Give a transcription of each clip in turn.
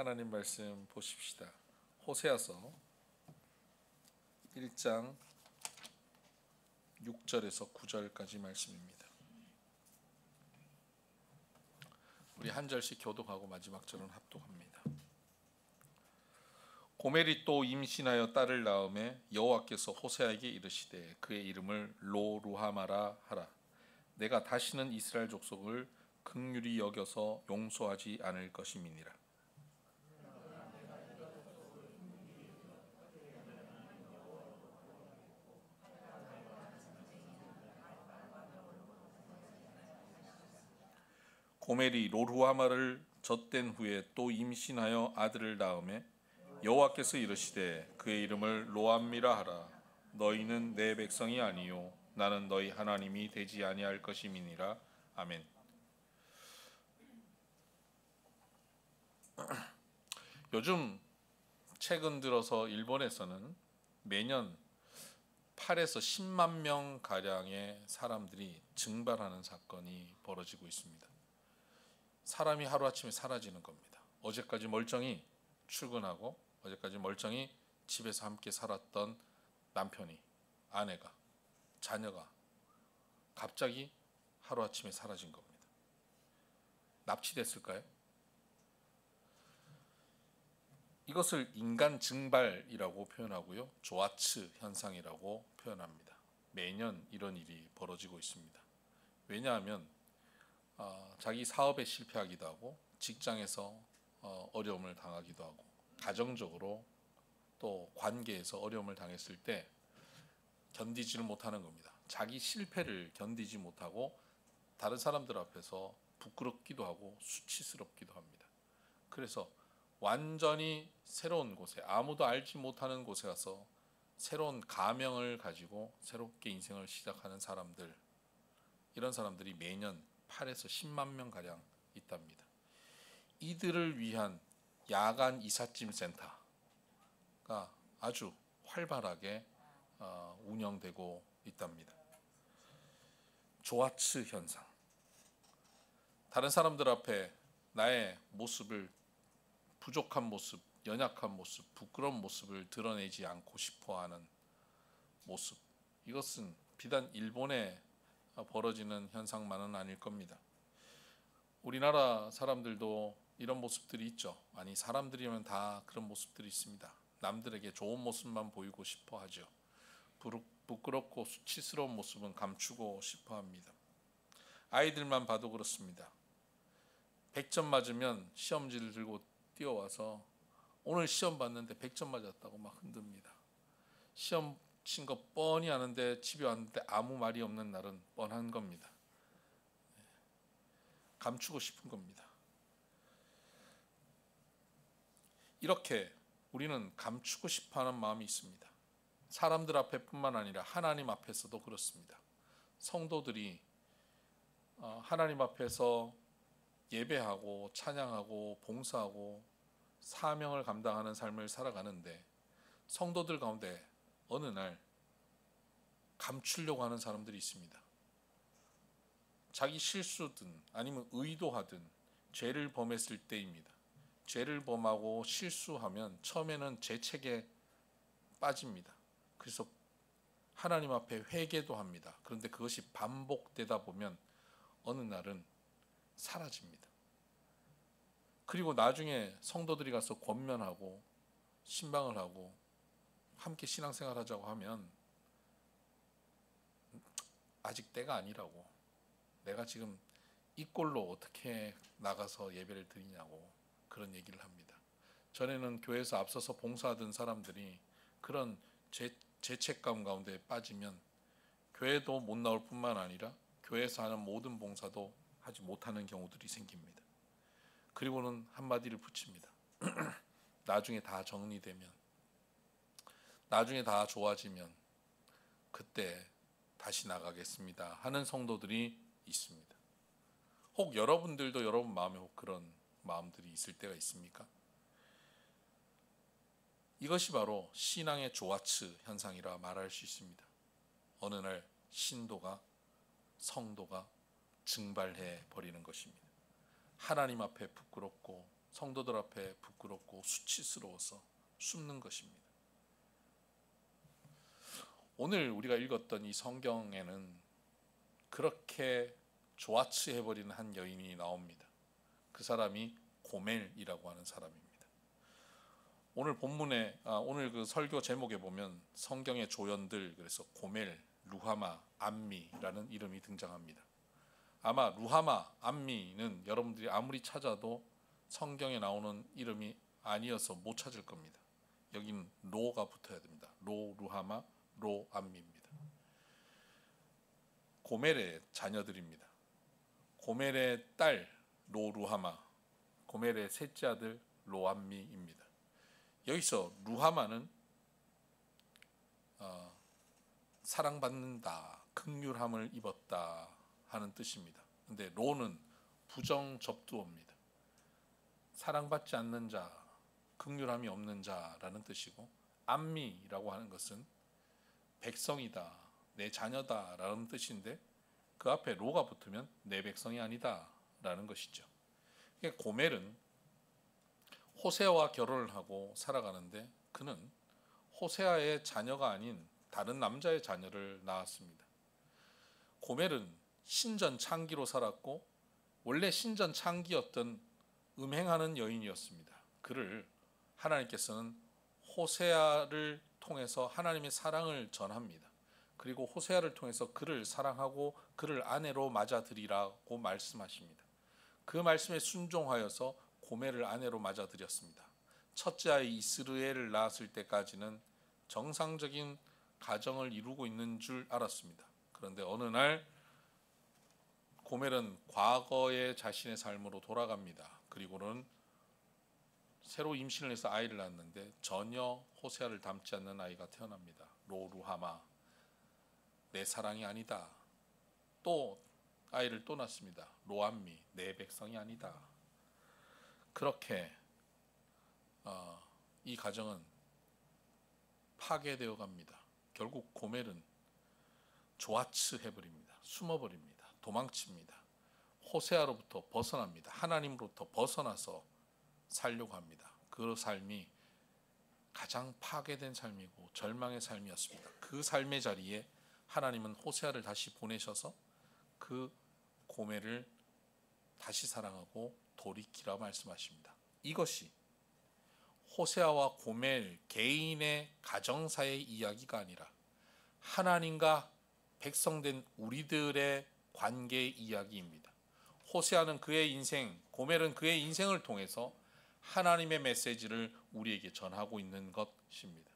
하나님 말씀 보십시다. 호세아서 1장 6절에서 9절까지 말씀입니다. 우리 한 절씩 교독하고 마지막 절은 합독합니다. 고멜이 또 임신하여 딸을 낳음에 여호와께서 호세아에게 이르시되 그의 이름을 로루하마라 하라. 내가 다시는 이스라엘 족속을 긍휼히 여겨서 용서하지 않을 것임이니라. 고멜이 로루하마를 젖댄 후에 또 임신하여 아들을 낳음에 여호와께서 이르시되 그의 이름을 로암미라 하라. 너희는 내 백성이 아니요 나는 너희 하나님이 되지 아니할 것임이니라. 아멘. 요즘 최근 들어서 일본에서는 매년 8에서 10만 명 가량의 사람들이 증발하는 사건이 벌어지고 있습니다. 사람이 하루아침에 사라지는 겁니다. 어제까지 멀쩡히 출근하고 어제까지 멀쩡히 집에서 함께 살았던 남편이, 아내가, 자녀가 갑자기 하루아침에 사라진 겁니다. 납치됐을까요? 이것을 인간 증발이라고 표현하고요, 조아츠 현상이라고 표현합니다. 매년 이런 일이 벌어지고 있습니다. 왜냐하면 자기 사업에 실패하기도 하고 직장에서 어려움을 당하기도 하고 가정적으로 또 관계에서 어려움을 당했을 때 견디지를 못하는 겁니다. 자기 실패를 견디지 못하고 다른 사람들 앞에서 부끄럽기도 하고 수치스럽기도 합니다. 그래서 완전히 새로운 곳에, 아무도 알지 못하는 곳에 가서 새로운 가명을 가지고 새롭게 인생을 시작하는 사람들, 이런 사람들이 매년 8에서 10만 명 가량 있답니다. 이들을 위한 야간 이삿짐 센터가 아주 활발하게 운영되고 있답니다. 조아츠 현상. 다른 사람들 앞에 나의 모습을, 부족한 모습, 연약한 모습, 부끄러운 모습을 드러내지 않고 싶어하는 모습. 이것은 비단 일본에 벌어지는 현상만은 아닐 겁니다. 우리나라 사람들도 이런 모습들이 있죠. 아니, 사람들이면 다 그런 모습들이 있습니다. 남들에게 좋은 모습만 보이고 싶어 하죠. 부끄럽고 수치스러운 모습은 감추고 싶어 합니다. 아이들만 봐도 그렇습니다. 100점 맞으면 시험지를 들고 뛰어와서 오늘 시험 봤는데 100점 맞았다고 막 흔듭니다. 시험 친 거 뻔히 아는데 집에 왔는데 아무 말이 없는 날은 뻔한 겁니다. 감추고 싶은 겁니다. 이렇게 우리는 감추고 싶어하는 마음이 있습니다. 사람들 앞에뿐만 아니라 하나님 앞에서도 그렇습니다. 성도들이 하나님 앞에서 예배하고 찬양하고 봉사하고 사명을 감당하는 삶을 살아가는데 성도들 가운데 어느 날 감추려고 하는 사람들이 있습니다. 자기 실수든 아니면 의도하든 죄를 범했을 때입니다. 죄를 범하고 실수하면 처음에는 죄책에 빠집니다. 그래서 하나님 앞에 회개도 합니다. 그런데 그것이 반복되다 보면 어느 날은 사라집니다. 그리고 나중에 성도들이 가서 권면하고 신방을 하고 함께 신앙생활 하자고 하면 아직 때가 아니라고, 내가 지금 이 꼴로 어떻게 나가서 예배를 드리냐고 그런 얘기를 합니다. 전에는 교회에서 앞서서 봉사하던 사람들이 그런 죄책감 가운데 빠지면 교회도 못 나올 뿐만 아니라 교회에서 하는 모든 봉사도 하지 못하는 경우들이 생깁니다. 그리고는 한마디를 붙입니다. 나중에 다 정리되면, 나중에 다 좋아지면 그때 다시 나가겠습니다 하는 성도들이 있습니다. 혹 여러분들도 여러분 마음에 혹 그런 마음들이 있을 때가 있습니까? 이것이 바로 신앙의 조아츠 현상이라 말할 수 있습니다. 어느 날 신도가, 성도가 증발해 버리는 것입니다. 하나님 앞에 부끄럽고 성도들 앞에 부끄럽고 수치스러워서 숨는 것입니다. 오늘 우리가 읽었던 이 성경에는 그렇게 조아츠해버리는 한 여인이 나옵니다. 그 사람이 고멜이라고 하는 사람입니다. 오늘 본문에 오늘 그 설교 제목에 보면 성경의 조연들, 그래서 고멜, 루하마, 암미라는 이름이 등장합니다. 아마 루하마, 암미는 여러분들이 아무리 찾아도 성경에 나오는 이름이 아니어서 못 찾을 겁니다. 여기는 로가 붙어야 됩니다. 로 루하마, 로 암미입니다. 고멜의 자녀들입니다. 고멜의 딸 로 루하마, 고멜의 셋째 아들 로 암미입니다. 여기서 루하마는 사랑받는다, 긍휼함을 입었다 하는 뜻입니다. 근데 로는 부정접두어입니다. 사랑받지 않는 자, 긍휼함이 없는 자라는 뜻이고, 암미라고 하는 것은 백성이다, 내 자녀다 라는 뜻인데 그 앞에 로가 붙으면 내 백성이 아니다 라는 것이죠. 고멜은 호세아와 결혼을 하고 살아가는데 그는 호세아의 자녀가 아닌 다른 남자의 자녀를 낳았습니다. 고멜은 신전창기로 살았고 원래 신전창기였던 음행하는 여인이었습니다. 그를 하나님께서는 호세아를 통해서 하나님의 사랑을 전합니다. 그리고 호세아를 통해서 그를 사랑하고 그를 아내로 맞아들이라고 말씀하십니다. 그 말씀에 순종하여서 고멜을 아내로 맞아들였습니다. 첫째 아이 이스르엘을 낳았을 때까지는 정상적인 가정을 이루고 있는 줄 알았습니다. 그런데 어느 날 고멜은 과거의 자신의 삶으로 돌아갑니다. 그리고는 새로 임신을 해서 아이를 낳았는데 전혀 호세아를 닮지 않는 아이가 태어납니다. 로 루하마, 내 사랑이 아니다. 또 아이를 또 낳습니다. 로암미, 내 백성이 아니다. 그렇게 이 가정은 파괴되어 갑니다. 결국 고멜은 조아츠해버립니다. 숨어버립니다. 도망칩니다. 호세아로부터 벗어납니다. 하나님으로부터 벗어나서 살려고 합니다. 그 삶이 가장 파괴된 삶이고 절망의 삶이었습니다. 그 삶의 자리에 하나님은 호세아를 다시 보내셔서 그 고멜을 다시 사랑하고 돌이키라 말씀하십니다. 이것이 호세아와 고멜 개인의 가정사의 이야기가 아니라 하나님과 백성된 우리들의 관계의 이야기입니다. 호세아는 그의 인생, 고멜은 그의 인생을 통해서 하나님의 메시지를 우리에게 전하고 있는 것입니다.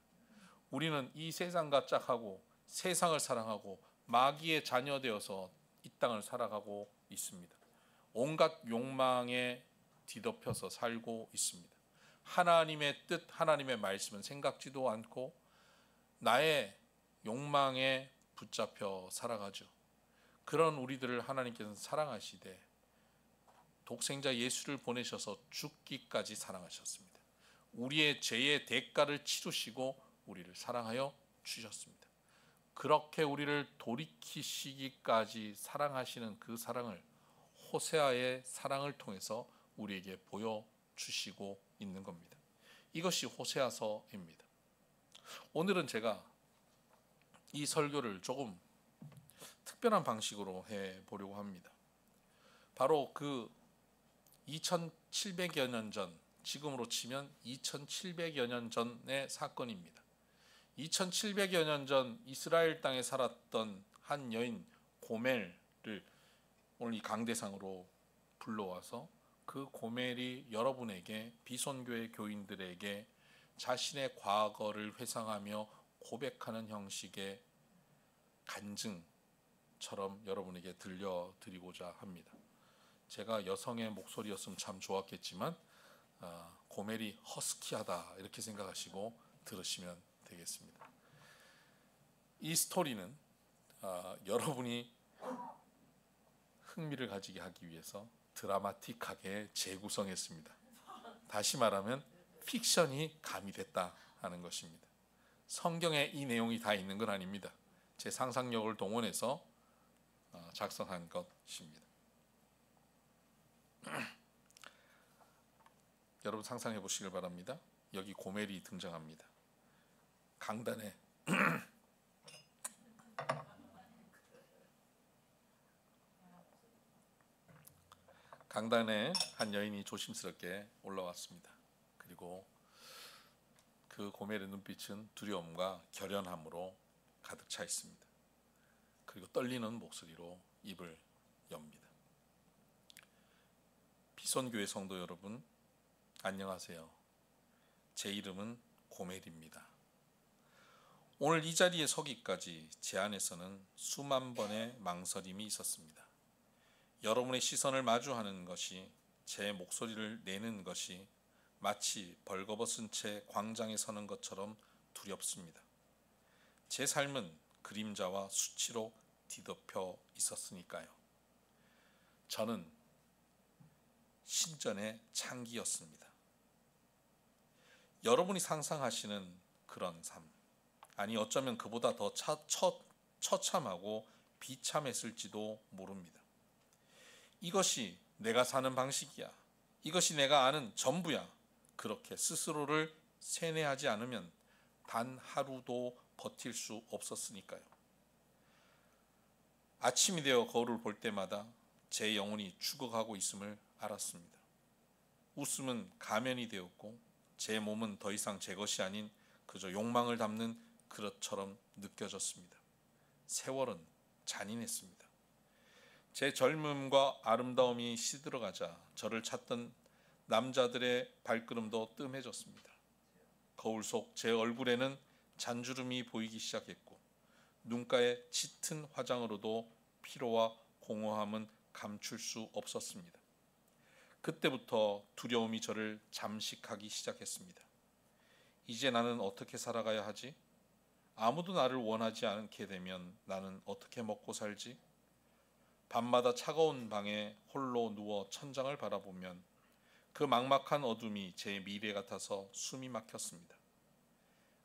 우리는 이 세상과 짝하고 세상을 사랑하고 마귀의 자녀 되어서 이 땅을 살아가고 있습니다. 온갖 욕망에 뒤덮여서 살고 있습니다. 하나님의 뜻, 하나님의 말씀은 생각지도 않고 나의 욕망에 붙잡혀 살아가죠. 그런 우리들을 하나님께서는 사랑하시되 독생자 예수를 보내셔서 죽기까지 사랑하셨습니다. 우리의 죄의 대가를 치르시고 우리를 사랑하여 주셨습니다. 그렇게 우리를 돌이키시기까지 사랑하시는 그 사랑을 호세아의 사랑을 통해서 우리에게 보여주시고 있는 겁니다. 이것이 호세아서입니다. 오늘은 제가 이 설교를 조금 특별한 방식으로 해보려고 합니다. 바로 그 2700여 년 전, 지금으로 치면 2700여 년 전의 사건입니다. 2700여 년 전 이스라엘 땅에 살았던 한 여인 고멜을 오늘 이 강대상으로 불러와서 그 고멜이 여러분에게, 비선교회 교인들에게 자신의 과거를 회상하며 고백하는 형식의 간증처럼 여러분에게 들려드리고자 합니다. 제가 여성의 목소리였으면 참 좋았겠지만 고멜이 허스키하다 이렇게 생각하시고 들으시면 되겠습니다. 이 스토리는 여러분이 흥미를 가지게 하기 위해서 드라마틱하게 재구성했습니다. 다시 말하면 픽션이 가미됐다 하는 것입니다. 성경에 이 내용이 다 있는 건 아닙니다. 제 상상력을 동원해서 작성한 것입니다. 여러분 상상해 보시길 바랍니다. 여기 고멜이 등장합니다. 강단에 한 여인이 조심스럽게 올라왔습니다. 그리고 그 고멜의 눈빛은 두려움과 결연함으로 가득 차 있습니다. 그리고 떨리는 목소리로 입을 엽니다. 비선교회 성도 여러분, 안녕하세요. 제 이름은 고멜입니다. 오늘 이 자리에 서기까지 제 안에서는 수만 번의 망설임이 있었습니다. 여러분의 시선을 마주하는 것이, 제 목소리를 내는 것이 마치 벌거벗은 채 광장에 서는 것처럼 두렵습니다. 제 삶은 그림자와 수치로 뒤덮여 있었으니까요. 저는 신전의 창기였습니다. 여러분이 상상하시는 그런 삶, 아니 어쩌면 그보다 더 처참하고 비참했을지도 모릅니다. 이것이 내가 사는 방식이야, 이것이 내가 아는 전부야, 그렇게 스스로를 세뇌하지 않으면 단 하루도 버틸 수 없었으니까요. 아침이 되어 거울을 볼 때마다 제 영혼이 죽어가고 있음을 알았습니다. 웃음은 가면이 되었고 제 몸은 더 이상 제 것이 아닌 그저 욕망을 담는 그릇처럼 느껴졌습니다. 세월은 잔인했습니다. 제 젊음과 아름다움이 시들어가자 저를 찾던 남자들의 발걸음도 뜸해졌습니다. 거울 속 제 얼굴에는 잔주름이 보이기 시작했고 눈가에 짙은 화장으로도 피로와 공허함은 감출 수 없었습니다. 그때부터 두려움이 저를 잠식하기 시작했습니다. 이제 나는 어떻게 살아가야 하지? 아무도 나를 원하지 않게 되면 나는 어떻게 먹고 살지? 밤마다 차가운 방에 홀로 누워 천장을 바라보면 그 막막한 어둠이 제 미래 같아서 숨이 막혔습니다.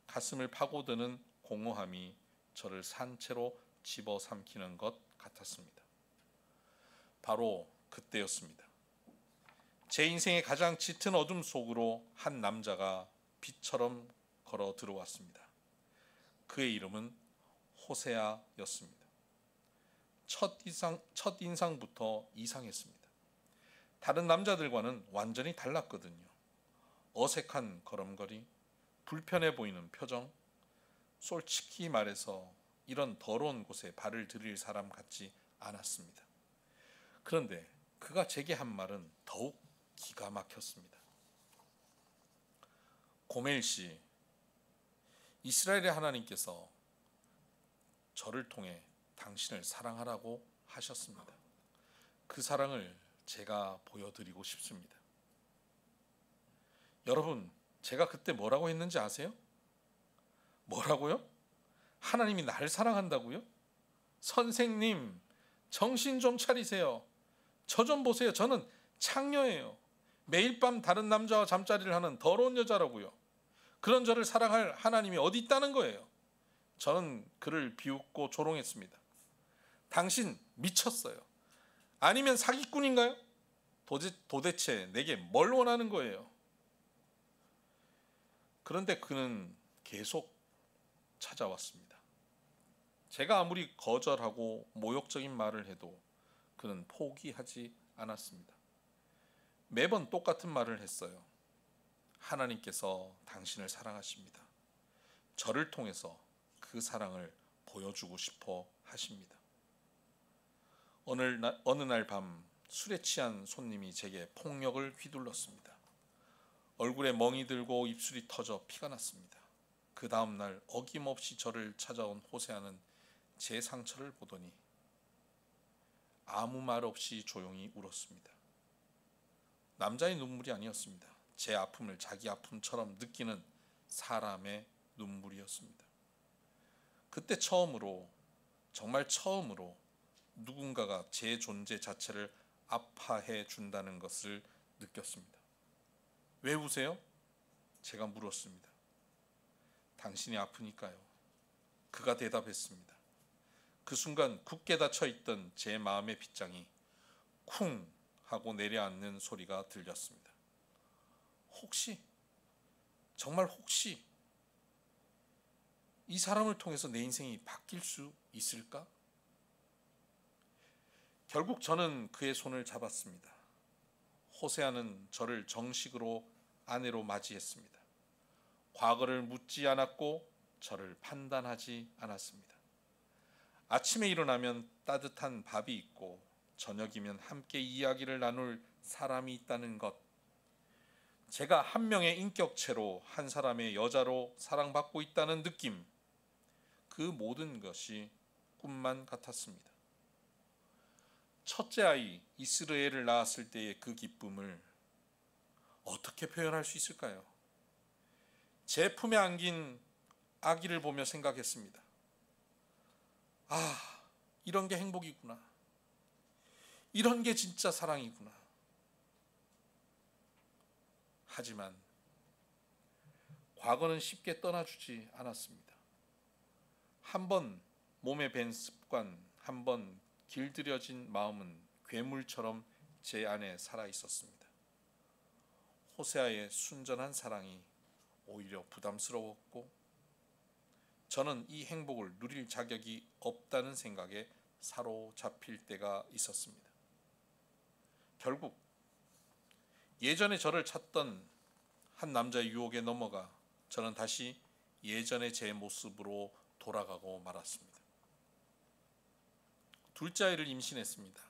가슴을 파고드는 공허함이 저를 산채로 집어삼키는 것 같았습니다. 바로 그때였습니다. 제 인생의 가장 짙은 어둠 속으로 한 남자가 빛처럼 걸어 들어왔습니다. 그의 이름은 호세아였습니다. 첫 인상부터 이상했습니다. 다른 남자들과는 완전히 달랐거든요. 어색한 걸음걸이, 불편해 보이는 표정, 솔직히 말해서 이런 더러운 곳에 발을 들일 사람 같지 않았습니다. 그런데 그가 제게 한 말은 더욱 기가 막혔습니다. 고멜 씨, 이스라엘의 하나님께서 저를 통해 당신을 사랑하라고 하셨습니다. 그 사랑을 제가 보여드리고 싶습니다. 여러분, 제가 그때 뭐라고 했는지 아세요? 뭐라고요? 하나님이 날 사랑한다고요? 선생님, 정신 좀 차리세요. 저 좀 보세요. 저는 창녀예요. 매일 밤 다른 남자와 잠자리를 하는 더러운 여자라고요. 그런 저를 사랑할 하나님이 어디 있다는 거예요? 저는 그를 비웃고 조롱했습니다. 당신 미쳤어요. 아니면 사기꾼인가요? 도대체 내게 뭘 원하는 거예요? 그런데 그는 계속 찾아왔습니다. 제가 아무리 거절하고 모욕적인 말을 해도 그는 포기하지 않았습니다. 매번 똑같은 말을 했어요. 하나님께서 당신을 사랑하십니다. 저를 통해서 그 사랑을 보여주고 싶어 하십니다. 어느 날 밤 술에 취한 손님이 제게 폭력을 휘둘렀습니다. 얼굴에 멍이 들고 입술이 터져 피가 났습니다. 그 다음 날 어김없이 저를 찾아온 호세아는 제 상처를 보더니 아무 말 없이 조용히 울었습니다. 남자의 눈물이 아니었습니다. 제 아픔을 자기 아픔처럼 느끼는 사람의 눈물이었습니다. 그때 처음으로, 정말 처음으로 누군가가 제 존재 자체를 아파해 준다는 것을 느꼈습니다. 왜 우세요? 제가 물었습니다. 당신이 아프니까요. 그가 대답했습니다. 그 순간 굳게 닫혀있던 제 마음의 빗장이 쿵 하고 내려앉는 소리가 들렸습니다. 혹시, 정말 혹시 이 사람을 통해서 내 인생이 바뀔 수 있을까? 결국 저는 그의 손을 잡았습니다. 호세아는 저를 정식으로 아내로 맞이했습니다. 과거를 묻지 않았고 저를 판단하지 않았습니다. 아침에 일어나면 따뜻한 밥이 있고 저녁이면 함께 이야기를 나눌 사람이 있다는 것, 제가 한 명의 인격체로 한 사람의 여자로 사랑받고 있다는 느낌, 그 모든 것이 꿈만 같았습니다. 첫째 아이 이스라엘을 낳았을 때의 그 기쁨을 어떻게 표현할 수 있을까요? 제 품에 안긴 아기를 보며 생각했습니다. 아, 이런 게 행복이구나. 이런 게 진짜 사랑이구나. 하지만 과거는 쉽게 떠나주지 않았습니다. 한번 몸에 밴 습관, 한번 길들여진 마음은 괴물처럼 제 안에 살아 있었습니다. 호세아의 순전한 사랑이 오히려 부담스러웠고 저는 이 행복을 누릴 자격이 없다는 생각에 사로잡힐 때가 있었습니다. 결국 예전에 저를 찾던 한 남자의 유혹에 넘어가 저는 다시 예전의 제 모습으로 돌아가고 말았습니다. 둘째 아이를 임신했습니다.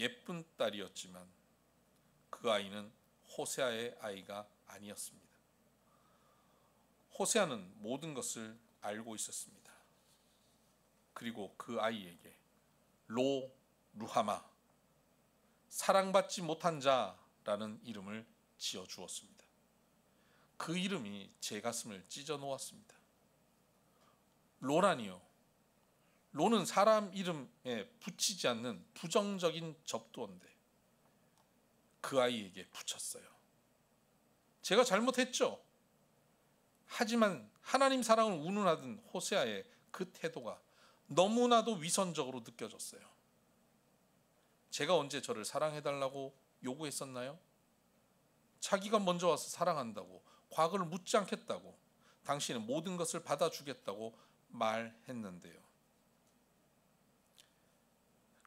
예쁜 딸이었지만 그 아이는 호세아의 아이가 아니었습니다. 호세아는 모든 것을 알고 있었습니다. 그리고 그 아이에게 로 루하마, 사랑받지 못한 자라는 이름을 지어주었습니다. 그 이름이 제 가슴을 찢어 놓았습니다. 로라니요. 로는 사람 이름에 붙이지 않는 부정적인 접두어인데 그 아이에게 붙였어요. 제가 잘못했죠. 하지만 하나님 사랑을 운운하던 호세아의 그 태도가 너무나도 위선적으로 느껴졌어요. 제가 언제 저를 사랑해달라고 요구했었나요? 자기가 먼저 와서 사랑한다고, 과거를 묻지 않겠다고, 당신은 모든 것을 받아주겠다고 말했는데요.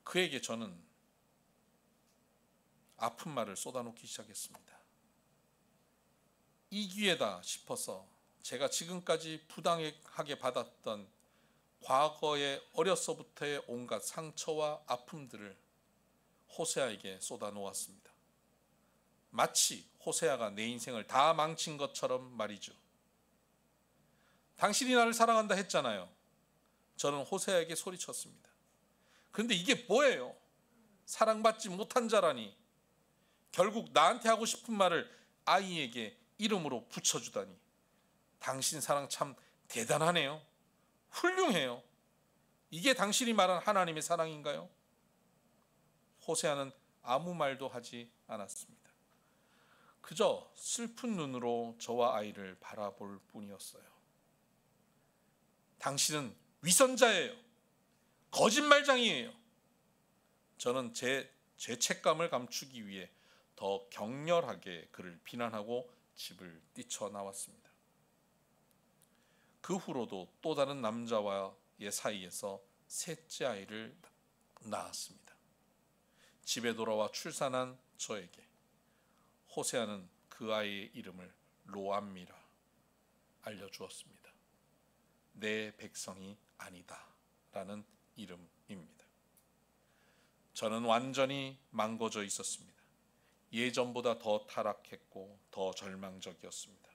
그에게 저는 아픈 말을 쏟아놓기 시작했습니다. 이 기회다 싶어서 제가 지금까지 부당하게 받았던 과거의 어려서부터의 온갖 상처와 아픔들을 호세아에게 쏟아놓았습니다. 마치 호세아가 내 인생을 다 망친 것처럼 말이죠. 당신이 나를 사랑한다 했잖아요. 저는 호세아에게 소리쳤습니다. 그런데 이게 뭐예요? 사랑받지 못한 자라니. 결국 나한테 하고 싶은 말을 아이에게 이름으로 붙여주다니. 당신 사랑 참 대단하네요. 훌륭해요. 이게 당신이 말한 하나님의 사랑인가요? 호세아는 아무 말도 하지 않았습니다. 그저 슬픈 눈으로 저와 아이를 바라볼 뿐이었어요. 당신은 위선자예요. 거짓말장이에요. 저는 제 죄책감을 감추기 위해 더 격렬하게 그를 비난하고 집을 뛰쳐나왔습니다. 그 후로도 또 다른 남자와의 사이에서 셋째 아이를 낳았습니다. 집에 돌아와 출산한 저에게 호세아는 그 아이의 이름을 로암미라 알려주었습니다. 내 백성이 아니다 라는 이름입니다. 저는 완전히 망가져 있었습니다. 예전보다 더 타락했고 더 절망적이었습니다.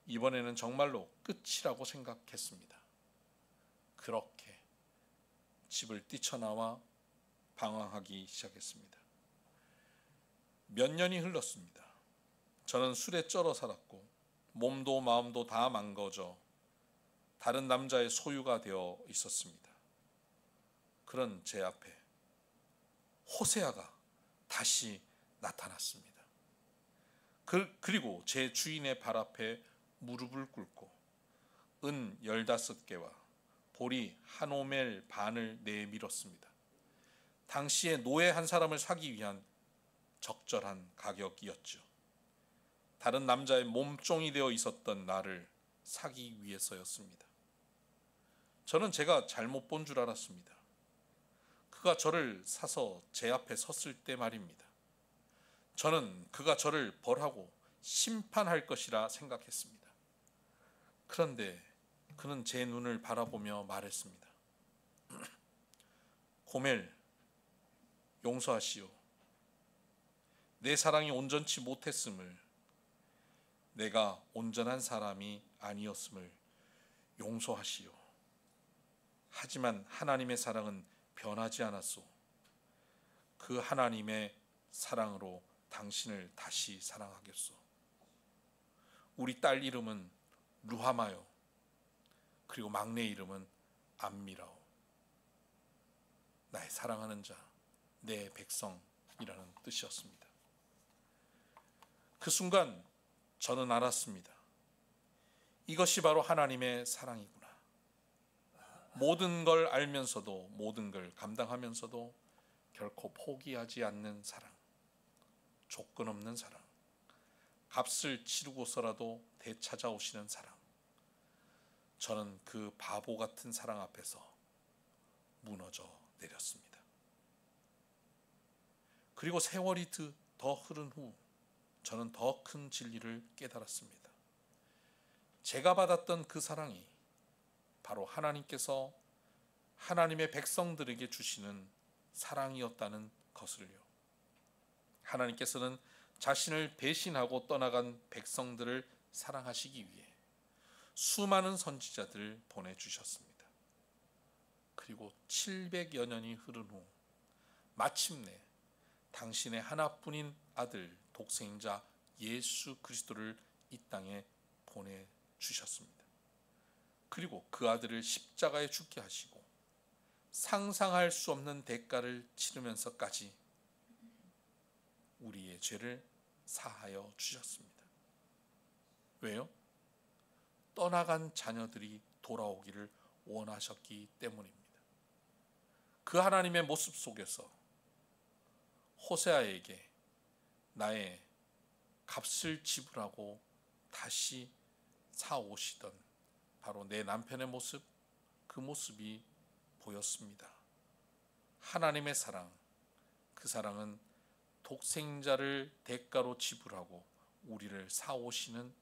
이번에는 정말로 끝이라고 생각했습니다. 그렇게 집을 뛰쳐나와 방황하기 시작했습니다. 몇 년이 흘렀습니다. 저는 술에 쩔어 살았고 몸도 마음도 다 망가져 다른 남자의 소유가 되어 있었습니다. 그런 제 앞에 호세아가 다시 나타났습니다. 그리고 제 주인의 발 앞에 무릎을 꿇고 은 15개와 보리 한 오멜 반을 내밀었습니다. 당시에 노예 한 사람을 사기 위한 적절한 가격이었죠. 다른 남자의 몸종이 되어 있었던 나를 사기 위해서였습니다. 저는 제가 잘못 본 줄 알았습니다. 그가 저를 사서 제 앞에 섰을 때 말입니다. 저는 그가 저를 벌하고 심판할 것이라 생각했습니다. 그런데 그는 제 눈을 바라보며 말했습니다. 고멜, 용서하시오. 내 사랑이 온전치 못했음을, 내가 온전한 사람이 아니었음을 용서하시오. 하지만 하나님의 사랑은 변하지 않았소. 그 하나님의 사랑으로 당신을 다시 사랑하겠소. 우리 딸 이름은 루하마요. 그리고 막내 이름은 암미라오. 나의 사랑하는 자, 내 백성이라는 뜻이었습니다. 그 순간 저는 알았습니다. 이것이 바로 하나님의 사랑이구나. 모든 걸 알면서도, 모든 걸 감당하면서도 결코 포기하지 않는 사랑, 조건 없는 사랑, 값을 치르고서라도 되찾아오시는 사랑. 저는 그 바보 같은 사랑 앞에서 무너져 내렸습니다. 그리고 세월이 더 흐른 후 저는 더 큰 진리를 깨달았습니다. 제가 받았던 그 사랑이 바로 하나님께서 하나님의 백성들에게 주시는 사랑이었다는 것을요. 하나님께서는 자신을 배신하고 떠나간 백성들을 사랑하시기 위해 수많은 선지자들을 보내주셨습니다. 그리고 700여 년이 흐른 후 마침내 당신의 하나뿐인 아들 독생자 예수 그리스도를 이 땅에 보내주셨습니다. 그리고 그 아들을 십자가에 죽게 하시고 상상할 수 없는 대가를 치르면서까지 우리의 죄를 사하여 주셨습니다. 왜요? 떠나간 자녀들이 돌아오기를 원하셨기 때문입니다. 그 하나님의 모습 속에서 호세아에게 나의 값을 지불하고 다시 사오시던 바로 내 남편의 모습, 그 모습이 보였습니다. 하나님의 사랑, 그 사랑은 독생자를 대가로 지불하고 우리를 사오시는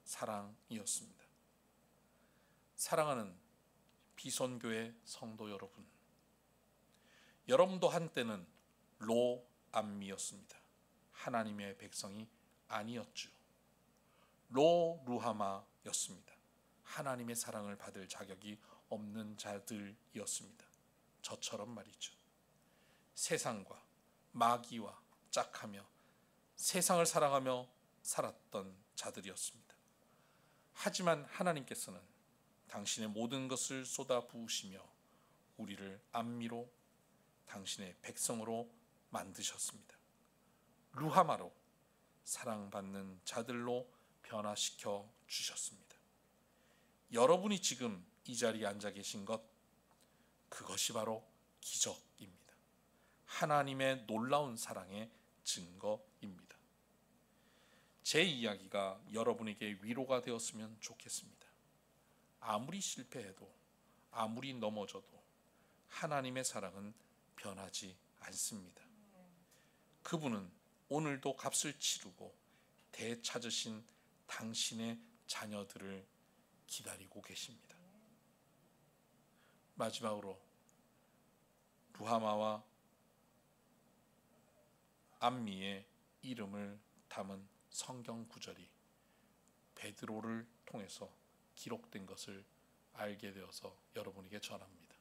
사랑이었습니다. 사랑하는 비선교회 성도 여러분, 여러분도 한때는 로암미였습니다. 하나님의 백성이 아니었죠. 로루하마였습니다. 하나님의 사랑을 받을 자격이 없는 자들이었습니다. 저처럼 말이죠. 세상과 마귀와 짝하며 세상을 사랑하며 살았던 자들이었습니다. 하지만 하나님께서는 당신의 모든 것을 쏟아 부으시며 우리를 암미로 당신의 백성으로 만드셨습니다. 루하마로 사랑받는 자들로 변화시켜 주셨습니다. 여러분이 지금 이 자리에 앉아 계신 것, 그것이 바로 기적입니다. 하나님의 놀라운 사랑의 증거입니다. 제 이야기가 여러분에게 위로가 되었으면 좋겠습니다. 아무리 실패해도, 아무리 넘어져도 하나님의 사랑은 변하지 않습니다. 그분은 오늘도 값을 치르고 되찾으신 당신의 자녀들을 기다리고 계십니다. 마지막으로 루하마와 암미의 이름을 담은 성경 구절이 베드로를 통해서 기록된 것을 알게 되어서 여러분에게 전합니다.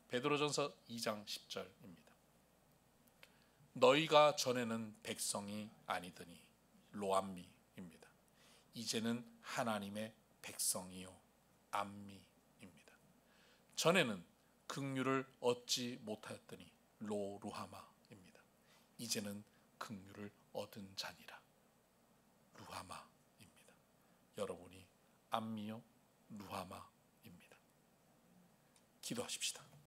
베드로전서 2장 10절입니다. 너희가 전에는 백성이 아니더니 로암미입니다. 이제는 하나님의 백성이요 암미입니다. 전에는 긍휼을 얻지 못하였더니 로루하마입니다. 이제는 긍휼을 얻은 자니라 루하마입니다. 여러분이 암미요 루하마입니다. 기도하십시다.